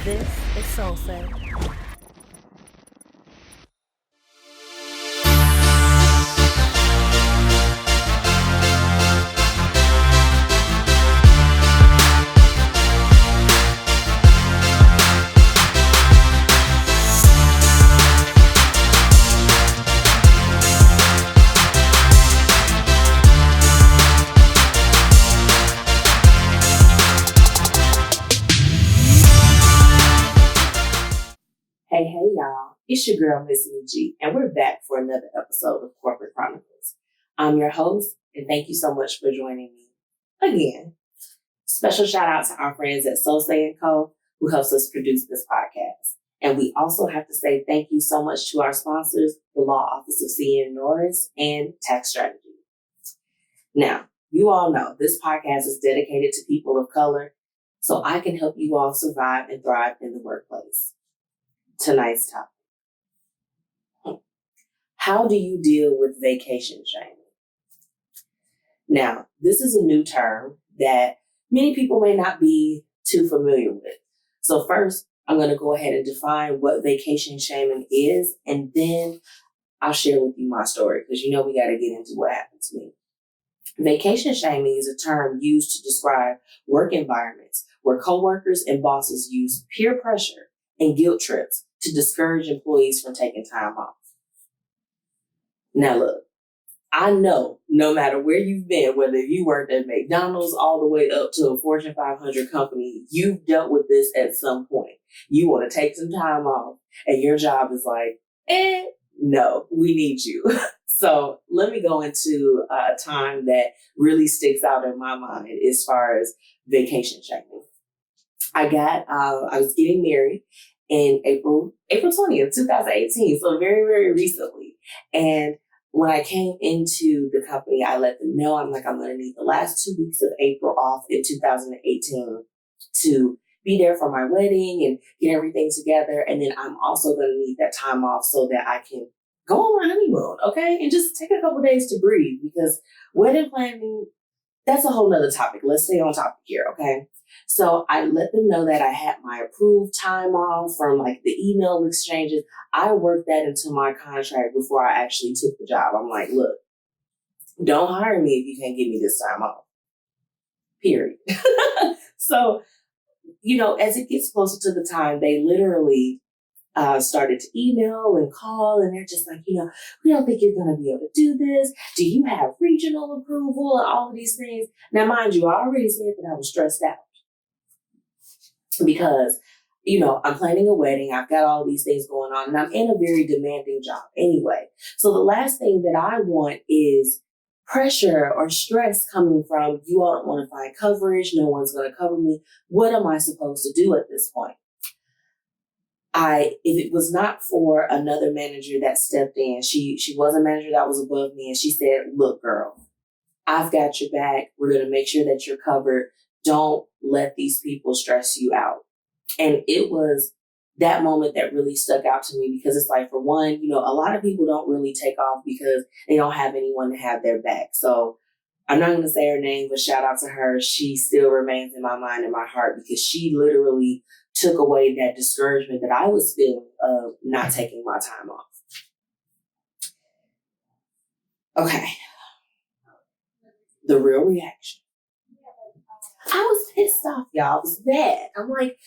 This is Solsei. Hey, y'all. It's your girl, MzMetchi, and we're back for another episode of Corporate Chronicles. I'm your host, and thank you so much for joining me again. Special shout out to our friends at Solsei Co, who helps us produce this podcast. And we also have to say thank you so much to our sponsors, the Law Office of C.N. Norris and Tax Strategy. Now, you all know this podcast is dedicated to people of color, so I can help you all survive and thrive in the workplace. Tonight's topic. How do you deal with vacation shaming? Now, this is a new term that many people may not be too familiar with. So first, I'm going to go ahead and define what vacation shaming is, and then I'll share with you my story because we got to get into what happened to me. Vacation shaming is a term used to describe work environments where coworkers and bosses use peer pressure and guilt trips to discourage employees from taking time off. Now look, I know no matter where you've been, whether you worked at McDonald's all the way up to a Fortune 500 company, you've dealt with this at some point. You want to take some time off and your job is like, no, we need you. So let me go into a time that really sticks out in my mind as far as vacation shaming. I was getting married in April 20th, 2018. So very, very recently. And when I came into the company, I let them know, I'm going to need the last 2 weeks of April off in 2018 to be there for my wedding and get everything together. And then I'm also going to need that time off so that I can go on my honeymoon, okay? And just take a couple days to breathe because wedding planning, that's a whole nother topic. Let's stay on topic here, okay? So I let them know that I had my approved time off from the email exchanges. I worked that into my contract before I actually took the job. I'm like, look, don't hire me if you can't give me this time off. Period. So, as it gets closer to the time, they literally started to email and call, and they're just like, we don't think you're going to be able to do this. Do you have regional approval and all of these things? Now, mind you, I already said that I was stressed out because, I'm planning a wedding. I've got all these things going on, and I'm in a very demanding job anyway. So the last thing that I want is pressure or stress coming from, you all don't want to find coverage. No one's going to cover me. What am I supposed to do at this point? If it was not for another manager that stepped in, she was a manager that was above me, and she said, look, girl, I've got your back. We're going to make sure that you're covered. Don't let these people stress you out. And it was that moment that really stuck out to me because it's like, for one, a lot of people don't really take off because they don't have anyone to have their back. So I'm not going to say her name, but shout out to her. She still remains in my mind and my heart because she literally took away that discouragement that I was feeling of not taking my time off. Okay. The real reaction. I was pissed off, y'all. It was bad. I'm like,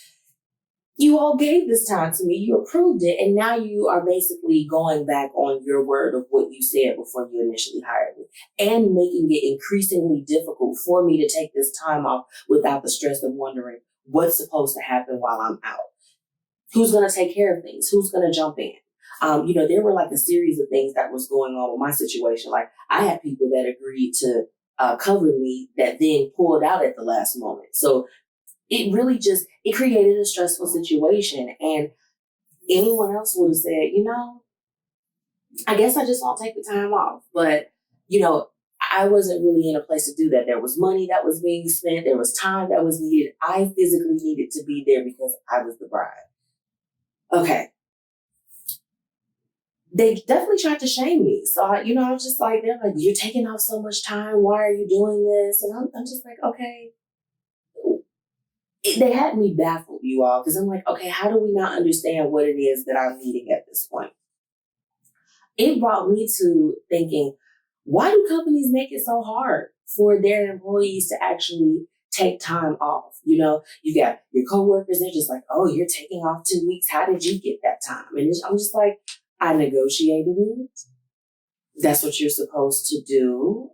you all gave this time to me. You approved it. And now you are basically going back on your word of what you said before you initially hired me and making it increasingly difficult for me to take this time off without the stress of wondering what's supposed to happen while I'm out. Who's going to take care of things? Who's going to jump in? There were a series of things that was going on with my situation. I had people that agreed to cover me that then pulled out at the last moment. So it really it created a stressful situation. And anyone else would have said, I guess I just won't take the time off. But, I wasn't really in a place to do that. There was money that was being spent. There was time that was needed. I physically needed to be there because I was the bride. Okay. They definitely tried to shame me. So, I was just like, they're like, you're taking off so much time. Why are you doing this? And I'm just like, okay. they had me baffled, you all, because I'm like, okay, how do we not understand what it is that I'm needing at this point? It brought me to thinking, why do companies make it so hard for their employees to actually take time off? You know, you got your coworkers, they're just like, oh, you're taking off 2 weeks. How did you get that time? And I'm just like, I negotiated it. That's what you're supposed to do.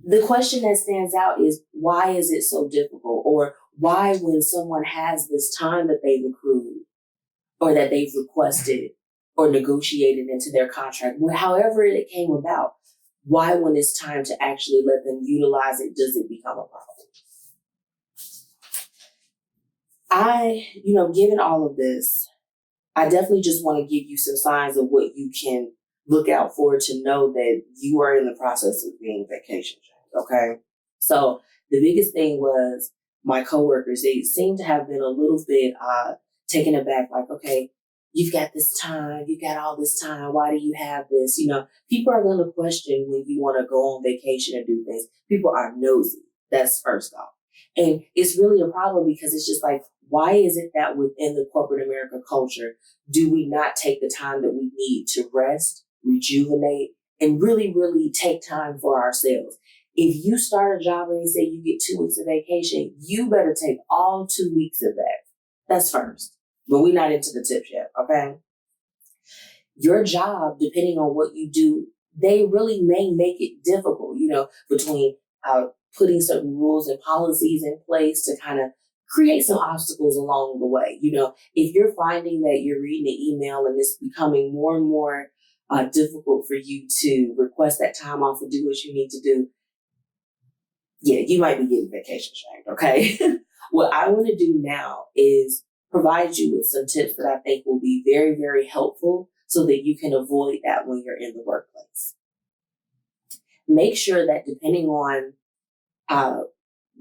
The question that stands out is, why is it so difficult? Or why, when someone has this time that they've accrued or that they've requested or negotiated into their contract, however it came about, why, when it's time to actually let them utilize it, does it become a problem? Given all of this, I definitely just want to give you some signs of what you can look out for to know that you are in the process of being vacation shamed, okay? So the biggest thing was my coworkers, they seemed to have been a little bit taken aback, like, okay, you've got this time, you got all this time, why do you have this? You know, people are going to question when you want to go on vacation and do things. People are nosy. That's first off. And it's really a problem because it's just like, why is it that within the corporate America culture, do we not take the time that we need to rest, rejuvenate, and really, really take time for ourselves? If you start a job and they say you get 2 weeks of vacation, you better take all 2 weeks of that. That's first. But we're not into the tips yet, okay? Your job, depending on what you do, they really may make it difficult, between putting certain rules and policies in place to kind of create some obstacles along the way. If you're finding that you're reading the email and it's becoming more and more difficult for you to request that time off and do what you need to do, yeah, you might be getting vacation shamed, okay? What I want to do now is provide you with some tips that I think will be very, very helpful so that you can avoid that when you're in the workplace. Make sure that depending on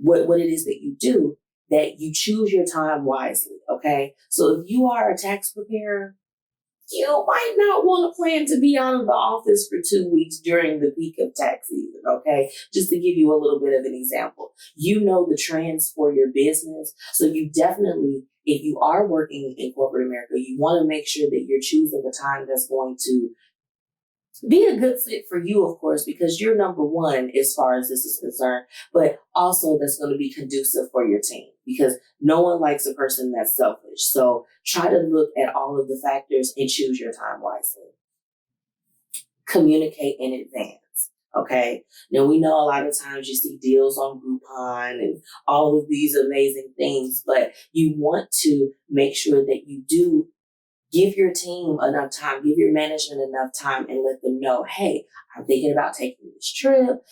what it is that you do, that you choose your time wisely, okay? So if you are a tax preparer, you might not want to plan to be out of the office for 2 weeks during the peak of tax season, okay? Just to give you a little bit of an example. You know the trends for your business, so you definitely, if you are working in corporate America, you want to make sure that you're choosing a time that's going to be a good fit for you, of course, because you're number one as far as this is concerned, but also that's going to be conducive for your team because no one likes a person that's selfish. So try to look at all of the factors and choose your time wisely. Communicate in advance. Okay. Now we know a lot of times you see deals on Groupon and all of these amazing things, but you want to make sure that you do give your team enough time, give your management enough time and let them know, hey, I'm thinking about taking this trip.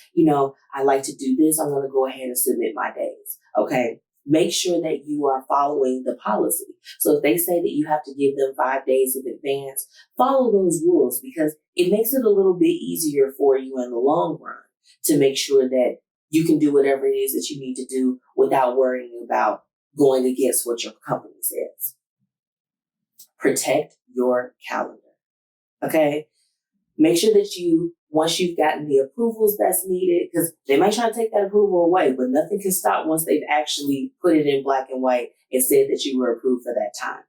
I like to do this. I'm going to go ahead and submit my days. Okay. Make sure that you are following the policy. So if they say that you have to give them 5 days in advance, follow those rules because it makes it a little bit easier for you in the long run to make sure that you can do whatever it is that you need to do without worrying about going against what your company says. Protect your calendar, okay? Make sure that once you've gotten the approvals that's needed, because they might try to take that approval away, but nothing can stop once they've actually put it in black and white and said that you were approved for that time.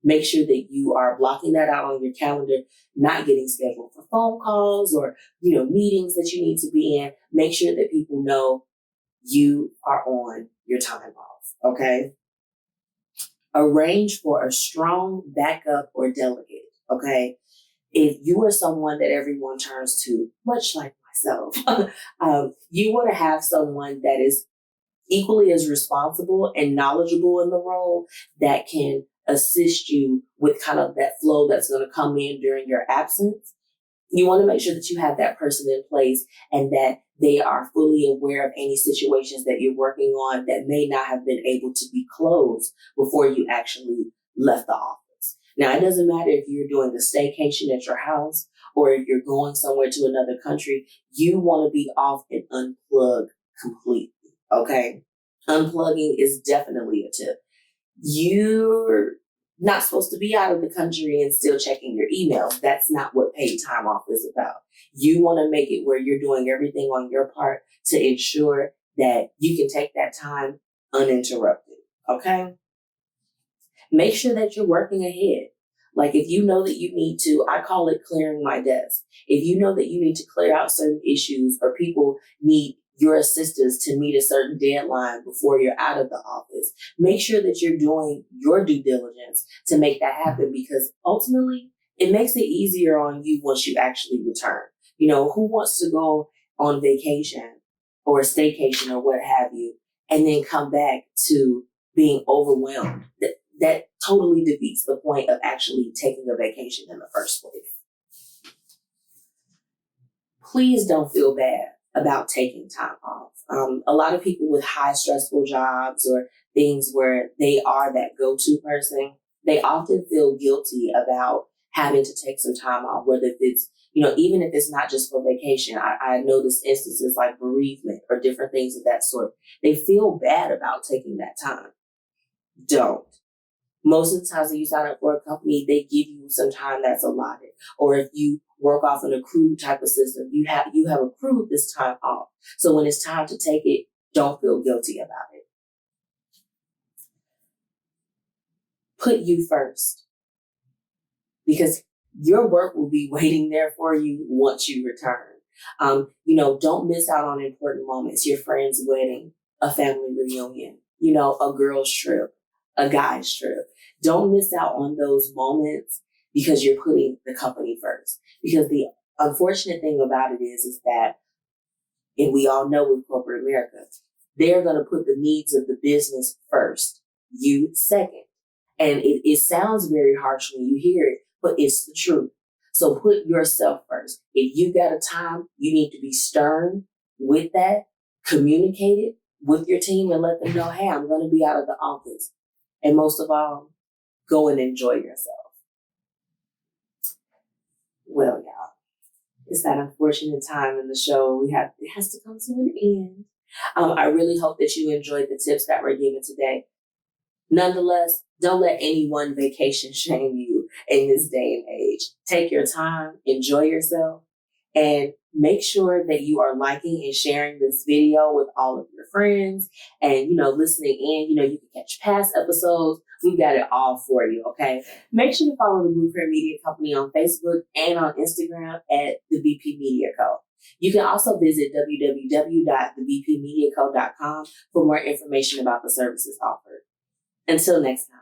Make sure that you are blocking that out on your calendar, not getting scheduled for phone calls or, meetings that you need to be in. Make sure that people know you are on your time off, okay? Arrange for a strong backup or delegate, okay? If you are someone that everyone turns to, much like myself, you want to have someone that is equally as responsible and knowledgeable in the role that can assist you with kind of that flow that's going to come in during your absence. You want to make sure that you have that person in place and that they are fully aware of any situations that you're working on that may not have been able to be closed before you actually left the office. Now, it doesn't matter if you're doing a staycation at your house or if you're going somewhere to another country, you want to be off and unplug completely, okay? Unplugging is definitely a tip. You're not supposed to be out of the country and still checking your emails. That's not what paid time off is about. You want to make it where you're doing everything on your part to ensure that you can take that time uninterrupted. Okay? Make sure that you're working ahead. Like if you know that you need to, I call it clearing my desk. If you know that you need to clear out certain issues or people need your assistance to meet a certain deadline before you're out of the office, make sure that you're doing your due diligence to make that happen, because ultimately it makes it easier on you once you actually return. You know, who wants to go on vacation or a staycation or what have you, and then come back to being overwhelmed? That totally defeats the point of actually taking a vacation in the first place. Please don't feel bad about taking time off. A lot of people with high stressful jobs or things where they are that go-to person, they often feel guilty about having to take some time off, whether it's, even if it's not just for vacation. I notice instances like bereavement or different things of that sort. They feel bad about taking that time. Don't. Most of the times that you sign up for a company, they give you some time that's allotted. Or if you work off an accrued type of system, you have accrued this time off. So when it's time to take it, don't feel guilty about it. Put you first, because your work will be waiting there for you once you return. Don't miss out on important moments, your friend's wedding, a family reunion, a girl's trip, a guy's trip. Don't miss out on those moments because you're putting the company first. Because the unfortunate thing about it is that, and we all know with corporate America, they're going to put the needs of the business first, you second. And it sounds very harsh when you hear it, but it's the truth. So put yourself first. If you got a time, you need to be stern with that, communicate it with your team and let them know, hey, I'm going to be out of the office. And most of all, go and enjoy yourself. Well, y'all, it's that unfortunate time in the show. It has to come to an end. I really hope that you enjoyed the tips that were given today. Nonetheless, don't let anyone vacation shame you in this day and age. Take your time, enjoy yourself, and make sure that you are liking and sharing this video with all of your friends and, listening in. You can catch past episodes. We've got it all for you, okay? Make sure to follow the Blueprint Media Company on Facebook and on Instagram at the BP Media Co. You can also visit www.thebpmediaco.com for more information about the services offered. Until next time.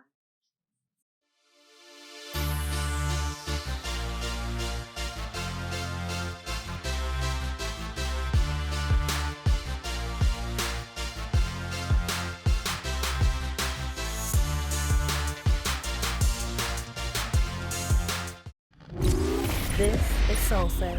This is Solsei.